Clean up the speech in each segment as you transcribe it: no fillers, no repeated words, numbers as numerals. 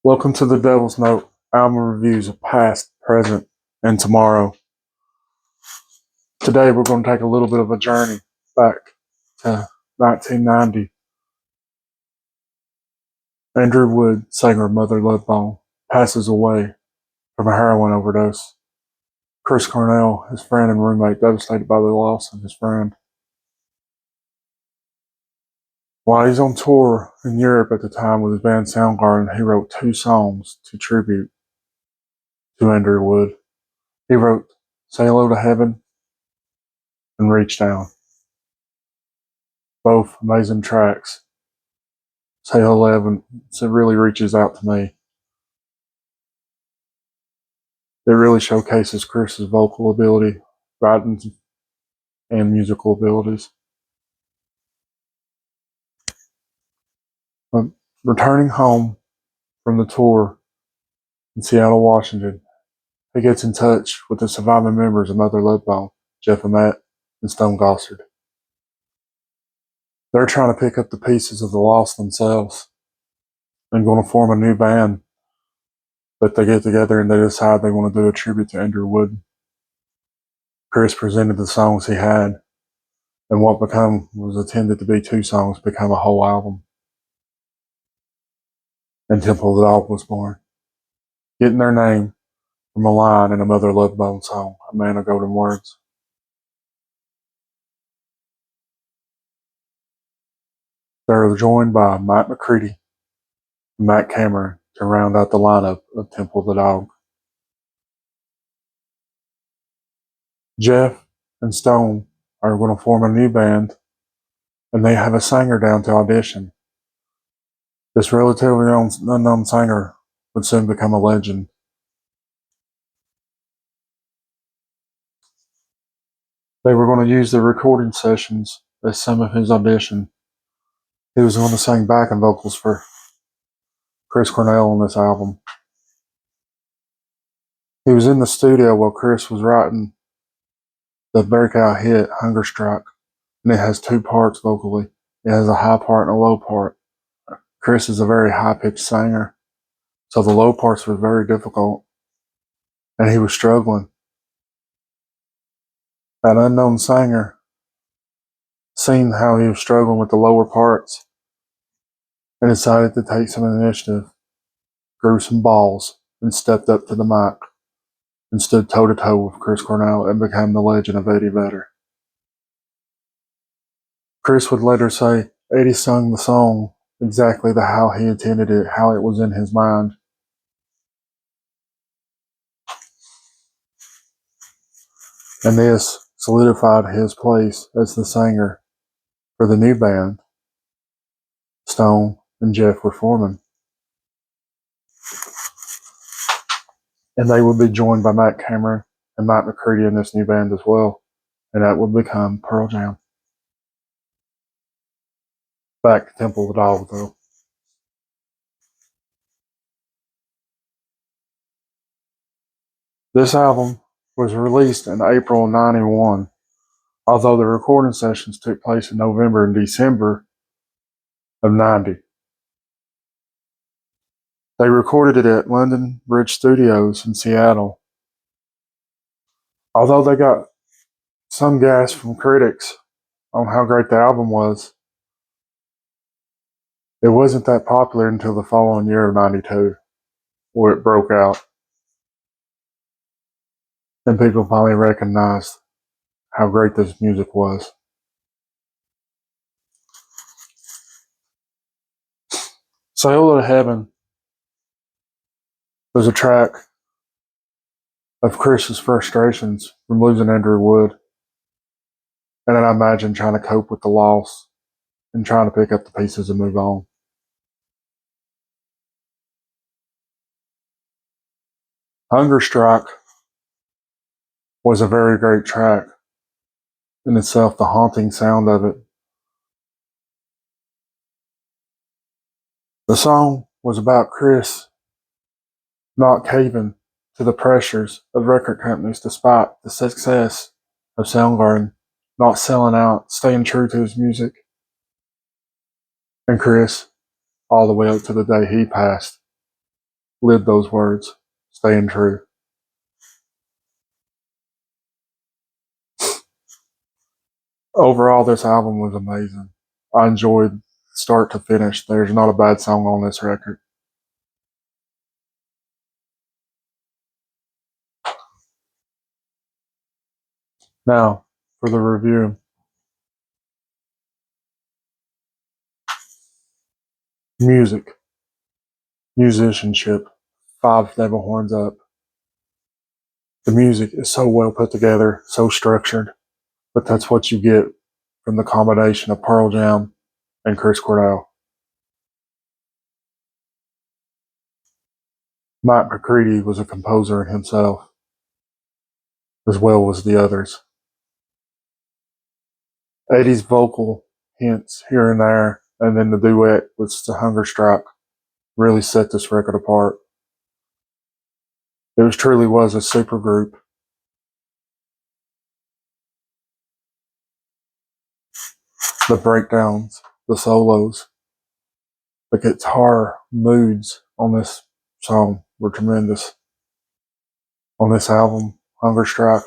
Welcome to the Devil's Note album reviews of past, present, and tomorrow. Today we're going to take a little bit of a journey back to 1990. Andrew Wood, singer of Mother Love Bone, passes away from a heroin overdose. Chris Cornell, his friend and roommate, devastated by the loss of his friend. While he's on tour in Europe at the time with his band Soundgarden, he wrote two songs to tribute to Andrew Wood. He wrote Say Hello to Heaven and Reach Down. Both amazing tracks. Say Hello to Heaven, it really reaches out to me. It really showcases Chris's vocal ability, writing, and musical abilities. But returning home from the tour in Seattle, Washington, he gets in touch with the surviving members of Mother Love Bone, Jeff Ament and Stone Gossard. They're trying to pick up the pieces of the loss themselves and going to form a new band. But they get together and they decide they want to do a tribute to Andrew Wood. Chris presented the songs he had, and what was intended to be two songs became a whole album. And Temple of the Dog was born, getting their name from a line in a Mother Love Bone song, A Man of Golden Words. They're joined by Mike McCready and Matt Cameron to round out the lineup of Temple of the Dog. Jeff and Stone are going to form a new band, and they have a singer down to audition. This relatively unknown singer would soon become a legend. They were going to use the recording sessions as some of his audition. He was going to sing backing vocals for Chris Cornell on this album. He was in the studio while Chris was writing the breakout hit, Hunger Strike, and it has two parts vocally. It has a high part and a low part. Chris is a very high-pitched singer, so the low parts were very difficult, and he was struggling. That unknown singer, seeing how he was struggling with the lower parts, and decided to take some initiative, grew some balls, and stepped up to the mic and stood toe-to-toe with Chris Cornell and became the legend of Eddie Vedder. Chris would later say Eddie sung the song exactly how he intended it, how it was in his mind. And this solidified his place as the singer for the new band Stone and Jeff were forming. And they would be joined by Matt Cameron and Mike McCready in this new band as well. And that would become Pearl Jam. Back to Temple of the Dog, though. This album was released in April of '91, although the recording sessions took place in November and December of '90. They recorded it at London Bridge Studios in Seattle. Although they got some gas from critics on how great the album was, it wasn't that popular until the following year of '92, where it broke out. And people finally recognized how great this music was. Say Hello to Heaven was a track of Chris's frustrations from losing Andrew Wood. And then I imagine trying to cope with the loss and trying to pick up the pieces and move on. Hunger Strike was a very great track in itself, the haunting sound of it. The song was about Chris not caving to the pressures of record companies despite the success of Soundgarden, not selling out, staying true to his music. And Chris, all the way up to the day he passed, lived those words, staying true. Overall, this album was amazing. I enjoyed start to finish. There's not a bad song on this record. Now, for the review. Music, musicianship, 5 devil horns up. The music is so well put together, so structured, but that's what you get from the combination of Pearl Jam and Chris Cornell. Mike McCready was a composer himself, as well as the others. Eddie's vocal hints here and there, and then the duet with the Hunger Strike really set this record apart. It truly was a super group. The breakdowns, the solos, the guitar moods on this song were tremendous. On this album, Hunger Strike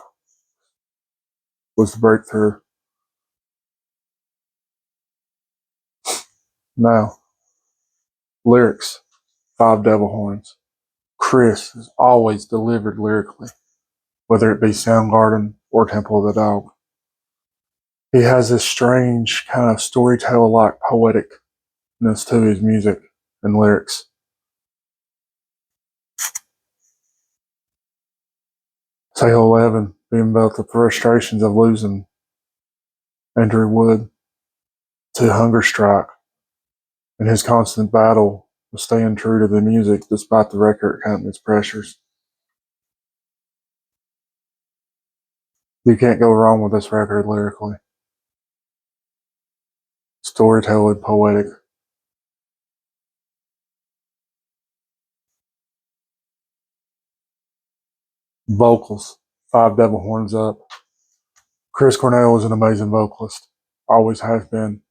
was the breakthrough. Now, lyrics, 5 devil horns. Chris has always delivered lyrically, whether it be Soundgarden or Temple of the Dog. He has this strange kind of storyteller-like poeticness to his music and lyrics. Say 11 being about the frustrations of losing Andrew Wood to Hunger Strike and his constant battle with staying true to the music despite the record company's pressures. You can't go wrong with this record lyrically. Storytelling, poetic. Vocals, 5 devil horns up. Chris Cornell is an amazing vocalist. Always has been.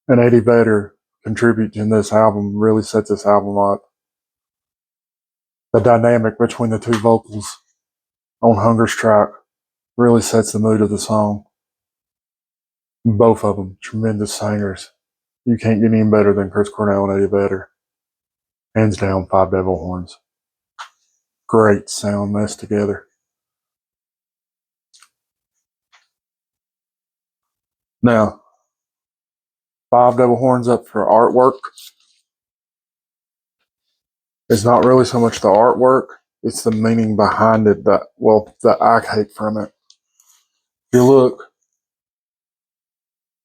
And Eddie Vedder contributing this album really sets this album up. The dynamic between the two vocals on Hunger Strike really sets the mood of the song. Both of them, tremendous singers. You can't get any better than Chris Cornell and Eddie Vedder. Hands down, 5 devil horns. Great sound meshed together. Now, 5 devil horns up for artwork. It's not really so much the artwork, it's the meaning behind it that I take from it. If you look,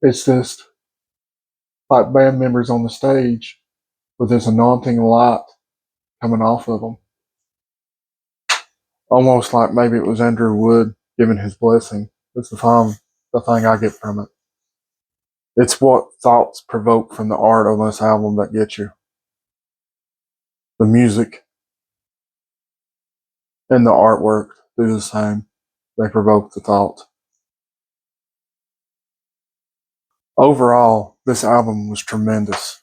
it's just like band members on the stage with this anointing light coming off of them. Almost like maybe it was Andrew Wood giving his blessing. That's the thing I get from it. It's what thoughts provoke from the art on this album that get you. The music and the artwork do the same. They provoke the thought. Overall, this album was tremendous,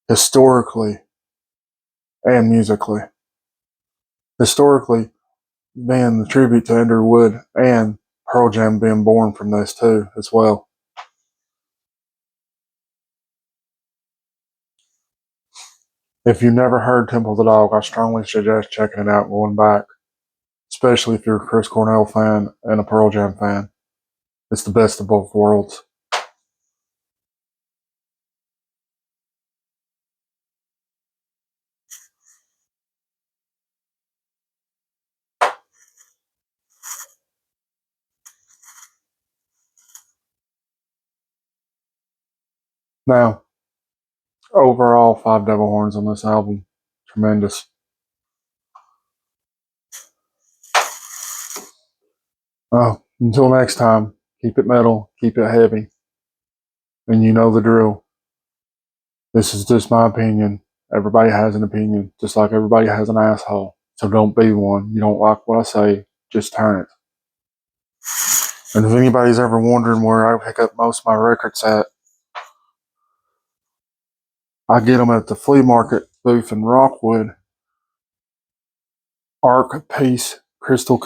historically and musically. Historically, being the tribute to Andrew Wood and Pearl Jam being born from this too, as well. If you've never heard Temple of the Dog, I strongly suggest checking it out and going back, especially if you're a Chris Cornell fan and a Pearl Jam fan. It's the best of both worlds. Now, overall, 5 devil horns on this album. Tremendous. Until next time, keep it metal, keep it heavy. And you know the drill. This is just my opinion. Everybody has an opinion, just like everybody has an asshole. So don't be one. You don't like what I say, just turn it. And if anybody's ever wondering where I pick up most of my records at, I get them at the flea market booth in Rockwood. Arc Peace Crystal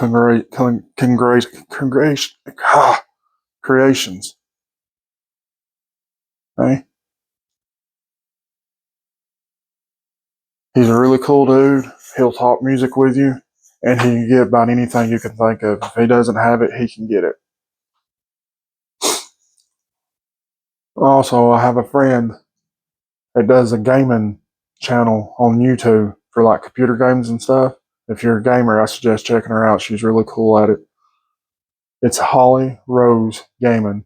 Creations. Hey, he's a really cool dude. He'll talk music with you, and he can get about anything you can think of. If he doesn't have it, he can get it. Also, I have a friend that does a gaming channel on YouTube for like computer games and stuff. If you're a gamer, I suggest checking her out. She's really cool at it. It's Holly Rose Gaming.